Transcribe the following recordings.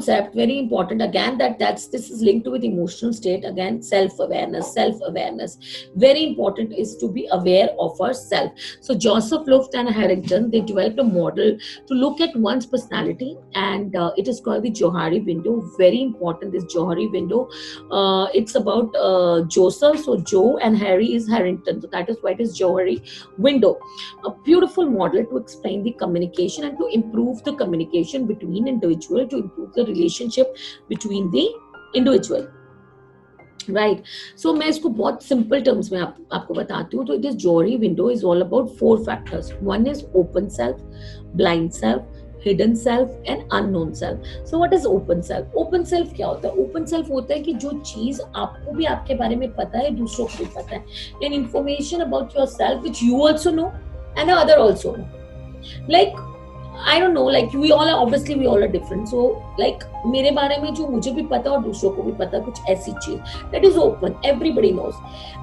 concept, very important again, that's this is linked with emotional state. Again, self awareness, very important is to be aware of ourself. So Joseph Luft and Harrington, they developed a model to look at one's personality, and it is called the Johari window. Very important, this Johari window. It's about Joseph, so Joe, and Harry is Harrington, so that is why it is Johari window. A beautiful model to explain the communication and to improve the communication between individual, to improve the relationship between the individual, right. So मैं इसको बहुत simple terms में आपको बताती हूँ. तो it is Johari window is all about 4 factors. One is open self, blind self, hidden self and unknown self. So what is open self? Open self क्या होता है? ओपन सेल्फ होता है कि जो चीज आपको भी आपके बारे में पता है, दूसरों को भी पता है. An information about yourself which you also know and other also know. Like I don't know, like we all are different. So like मेरे बारे में जो मुझे भी पता और दूसरों को भी पता, कुछ ऐसी चीज, that is open, everybody knows.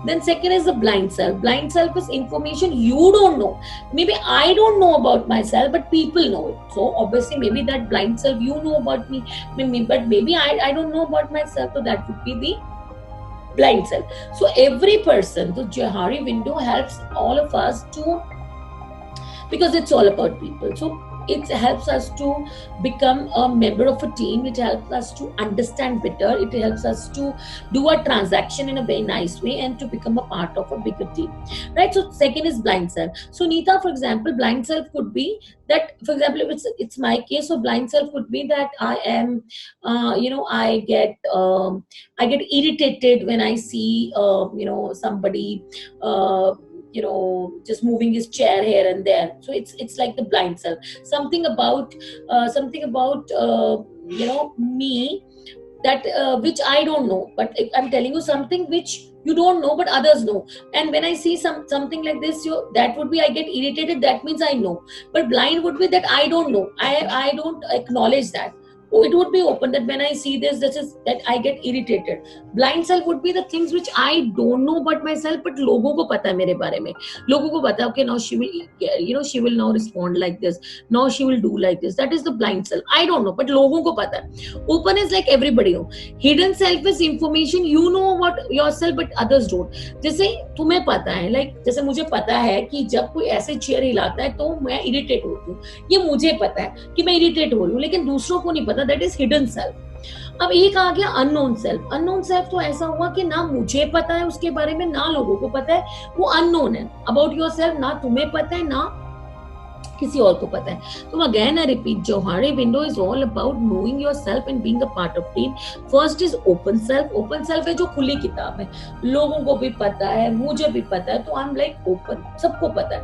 Then second is the blind self. Blind self is information you don't know. Maybe I don't know about myself, but people know it. So obviously maybe that blind self, you know about me, but maybe I don't know about myself. So that would be the blind self. So every person, the Johari window helps all of us to, because it's all about people. So it helps us to become a member of a team. It helps us to understand better. It helps us to do a transaction in a very nice way and to become a part of a bigger team, right? So second is blind self. So Neeta, for example, blind self could be that, for example, if it's my case, so blind self could be that I am I get irritated when I see somebody just moving his chair here and there. So it's like the blind self. Something about me that which I don't know, but I'm telling you something which you don't know but others know. And when I see something like this, that would be I get irritated. That means I know. But blind would be that I don't know. I don't acknowledge that. Oh, it would be open, that when I see this is that I get irritated. Blind self would be the things which I don't know about myself, but लोगों को पता है मेरे बारे में. लोगों को पता है, okay, now she will now respond like this. Now she will do like this. That is the blind self. I don't know, but लोगों को पता है. Open is like everybody know. Hidden self is information you know about yourself, but others don't. जैसे तुम्हें पता है, like जैसे मुझे पता है कि जब कोई ऐसे चेयर हिलाता है तो मैं इरिटेट होती हूँ. ये मुझे पता है कि मैं इरिटेट हो रही हूँ, लेकिन दूसरों को नहीं पता. That is hidden self. अब एक आ गया अननोन सेल्फ. अननोन सेल्फ तो ऐसा हुआ कि ना मुझे पता है उसके बारे में, ना लोगों को पता है. वो अननोन है अबाउट योर सेल्फ, ना तुम्हें पता है ना किसी और को पता है. तो again I repeat, Johari window is all about knowing yourself and being a part of team. First is open self. Open self है जो खुली किताब है, लोगों को भी पता है, मुझे भी पता है, तो आई एम लाइक ओपन, सबको पता है.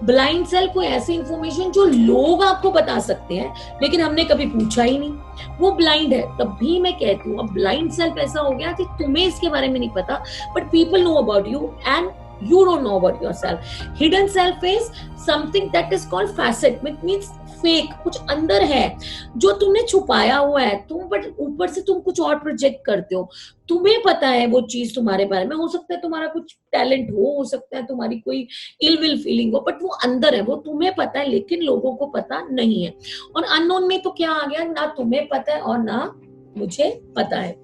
ब्लाइंड सेल्फ कोई ऐसी इंफॉर्मेशन जो लोग आपको बता सकते हैं लेकिन हमने कभी पूछा ही नहीं, वो ब्लाइंड है. तब भी मैं कहती हूँ, अब ब्लाइंड सेल्फ ऐसा हो गया कि तुम्हें इसके बारे में नहीं पता, but people know about you and you don't know about yourself. Hidden self is something that is called facet, which means fake. कुछ अंदर है जो तुमने छुपाया हुआ है, तुम बट ऊपर से तुम कुछ और प्रोजेक्ट करते हो. तुम्हें पता है वो चीज तुम्हारे बारे में, हो सकता है तुम्हारा कुछ टैलेंट हो सकता है तुम्हारी कोई इल विल फीलिंग हो, बट वो अंदर है, वो तुम्हें पता है लेकिन लोगों को पता नहीं है. और अननोन में तो क्या आ गया, ना तुम्हें पता है और ना मुझे पता है.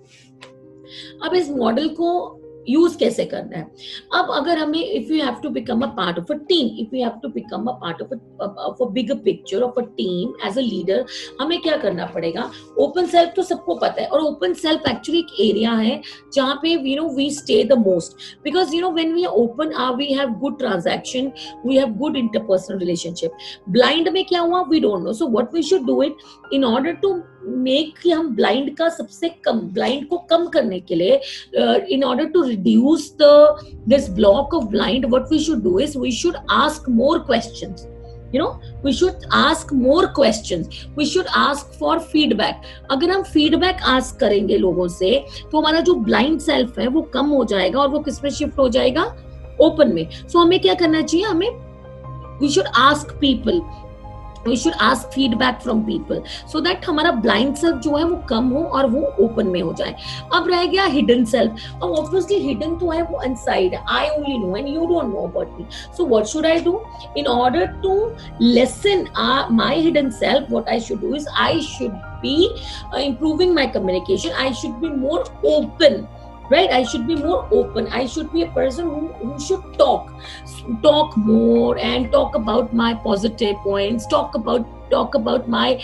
अब इस मॉडल को यूज कैसे करना है? अब अगर हमें, if you have to become a part of a team, if you have to become a part of a bigger picture of a team as a leader, हमें क्या करना पड़ेगा? ओपन सेल्फ तो सबको पता है, और ओपन सेल्फ एक्चुअली एक एरिया है जहाँ पे we stay the most, because when we open we have good transaction, we have good interpersonal relationship. Blind में क्या हुआ, we don't know. So what we should do it in order to make कि हम blind का सबसे कम, blind को कम करने के लिए, in order to reduce this block of blind, what we should do is we should ask more questions. We should ask more questions. We should ask for feedback. अगर हम feedback ask करेंगे लोगों से, तो हमारा जो blind self है वो कम हो जाएगा और वो किस में शिफ्ट हो जाएगा? ओपन में. So हमें क्या करना चाहिए? हमें we should ask people. We should ask feedback from people so that हमारा blind self जो है वो कम हो और वो open में हो जाए. अब रह गया hidden self. अब obviously hidden तो है वो inside. I only know and you don't know about me. So what should I do? In order to lessen my hidden self, what I should do is I should be improving my communication. I should be more open, right? I should be more open. I should be a person who should talk more and talk about my positive points, talk about my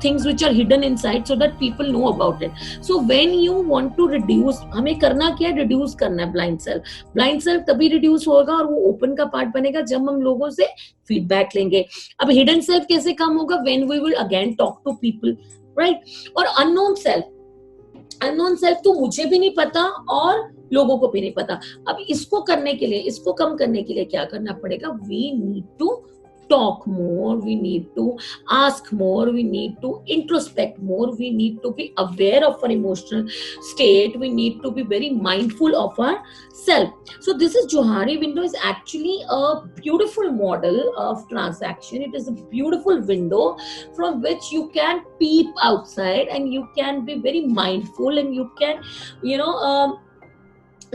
things which are hidden inside, so that people know about it. So when you want to reduce, हमें करना क्या है, reduce करना है blind self तभी reduce होगा और वो open का part बनेगा जब हम लोगों से feedback लेंगे. अब hidden self कैसे कम होगा? When we will again talk to people, right? और unknown self तो मुझे भी नहीं पता और लोगों को भी नहीं पता. अब इसको करने के लिए, इसको कम करने के लिए क्या करना पड़ेगा? We need to talk more, we need to ask more, we need to introspect more, we need to be aware of our emotional state, we need to be very mindful of our self. So this is Johari window is actually a beautiful model of transaction. It is a beautiful window from which you can peep outside and you can be very mindful and you can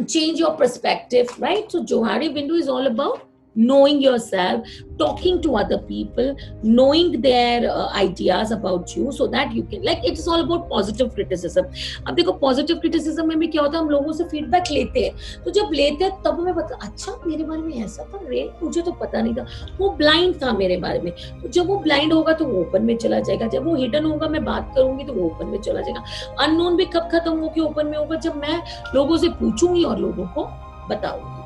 change your perspective, right? So Johari window is all about knowing yourself, talking to other people, knowing their ideas about you, so that you can, like, it's all about positive criticism. अब देखो positive criticism में भी क्या होता है, हम लोगों से feedback लेते हैं, तो जब लेते हैं तब हमें पता, अच्छा मेरे बारे में ऐसा था, रे मुझे तो पता नहीं था, वो blind था मेरे बारे में. तो जब वो blind होगा तो वो open में चला जाएगा, जब वो hidden होगा, मैं बात करूंगी तो वो open में चला जाएगा. unknown भी कब खत्म होके open में होगा? जब मैं लोगों से पूछूंगी और लोगों को बताऊंगी.